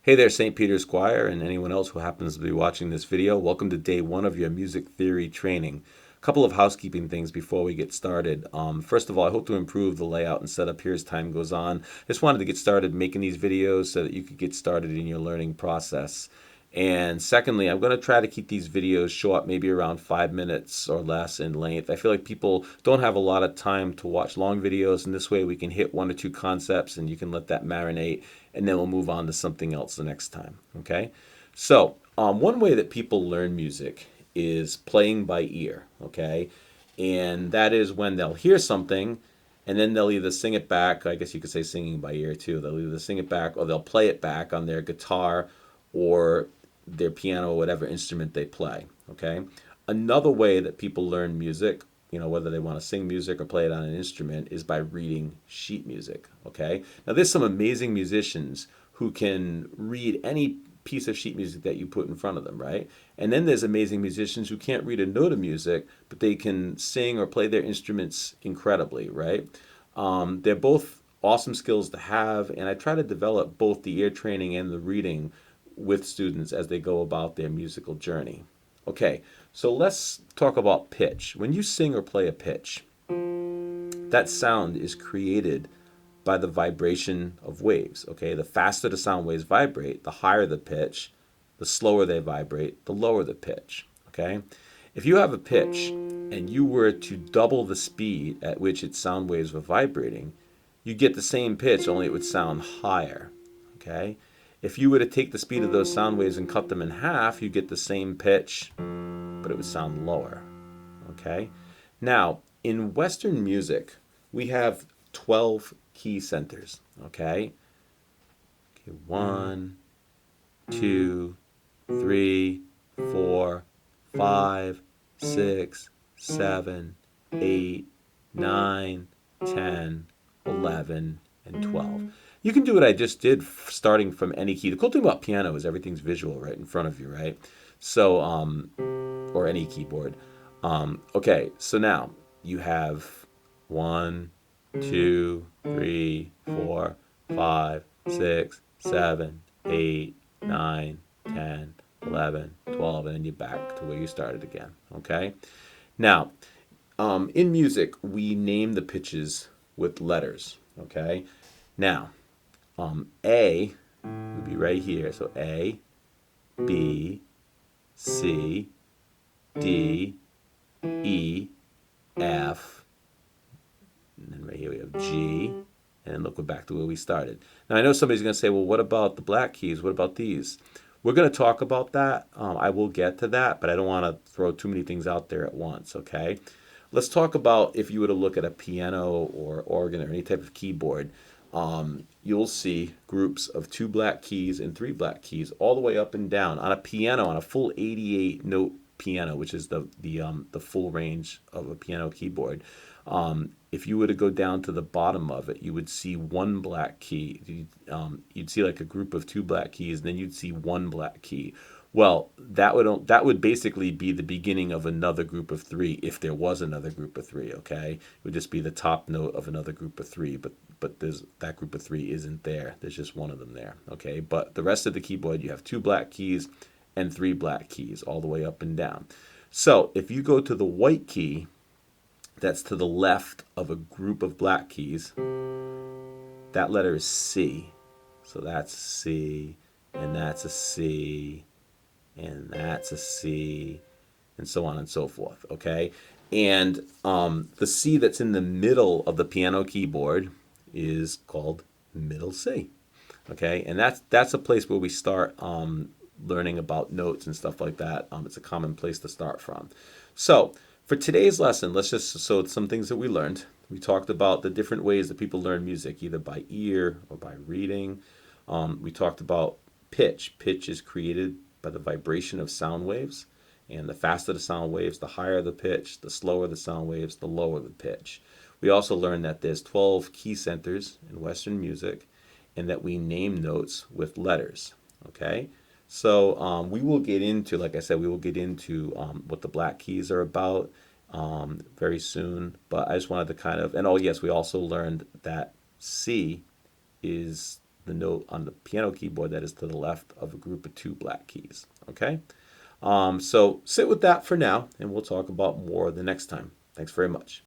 Hey there, St. Peter's Choir, and anyone else who happens to be watching this video. Welcome to day one of your music theory training. A couple of housekeeping things before we get started. First of all, I hope to improve the layout and setup here as time goes on. I just wanted to get started making these videos so that you could get started in your learning process. And secondly, I'm going to try to keep these videos short, maybe around 5 minutes or less in length. I feel like people don't have a lot of time to watch long videos, and this way we can hit one or two concepts and you can let that marinate, and then we'll move on to something else the next time. Okay? So, one way that people learn music is playing by ear. Okay? And that is when they'll hear something and then they'll either sing it back. I guess you could say singing by ear too. They'll either sing it back or they'll play it back on their guitar or their piano or whatever instrument they play. Okay. Another way that people learn music, whether they want to sing music or play it on an instrument, is by reading sheet music. Okay. Now, there's some amazing musicians who can read any piece of sheet music that you put in front of them, right? And then there's amazing musicians who can't read a note of music, but they can sing or play their instruments incredibly, right? They're both awesome skills to have, and I try to develop both the ear training and the reading with students as they go about their musical journey. Okay, so let's talk about pitch. When you sing or play a pitch, that sound is created by the vibration of waves. Okay, the faster the sound waves vibrate, the higher the pitch, the slower they vibrate, the lower the pitch. Okay, if you have a pitch and you were to double the speed at which its sound waves were vibrating, you get the same pitch, only it would sound higher. Okay, if you were to take the speed of those sound waves and cut them in half, you get the same pitch, but it would sound lower. Okay, now in Western music, we have 12 key centers. Okay, 1, 2, 3, 4, 5, 6, 7, 8, 9, 10, 11, and 12. You can do what I just did starting from any key. The cool thing about piano is everything's visual right in front of you, right? So, or any keyboard. Okay, so now you have 1, 2, 3, 4, 5, 6, 7, 8, 9, 10, 11, 12, and then you're back to where you started again. Okay? Now, in music, we name the pitches with letters. Okay? Now, A would be right here. So A, B, C, D, E, F, and then right here we have G, and then look, we're back to where we started. Now I know somebody's going to say, well, what about the black keys? What about these? We're going to talk about that. I will get to that, but I don't want to throw too many things out there at once, okay? Let's talk about if you were to look at a piano or organ or any type of keyboard, you'll see groups of 2 black keys and 3 black keys all the way up and down. On a piano, on a full 88 note piano, which is the full range of a piano keyboard, if you were to go down to the bottom of it, you would see 1 black key. You'd see like a group of 2 black keys, and then you'd see 1 black key. Well, that would basically be the beginning of another group of 3, if there was another group of 3. Okay, it would just be the top note of another group of 3, but that group of 3 isn't there. There's just one of them there. Okay, but the rest of the keyboard, you have 2 black keys and 3 black keys all the way up and down. So if you go to the white key, that's to the left of a group of black keys, that letter is C. So that's C, and that's a C, and that's a C, and so on and so forth, okay? And the C that's in the middle of the piano keyboard is called middle C, okay? And that's a place where we start learning about notes and stuff like that. It's a common place to start from. So for today's lesson, so some things that we learned. We talked about the different ways that people learn music, either by ear or by reading. We talked about pitch. Pitch is created by the vibration of sound waves. And the faster the sound waves, the higher the pitch. The slower the sound waves, the lower the pitch. We also learned that there's 12 key centers in Western music, and that we name notes with letters. Okay? So we will get into, like I said, we will get into what the black keys are about very soon. But I just wanted to kind of, and oh yes, we also learned that C is the note on the piano keyboard that is to the left of a group of 2 black keys. Okay? So sit with that for now, and we'll talk about more the next time. Thanks very much.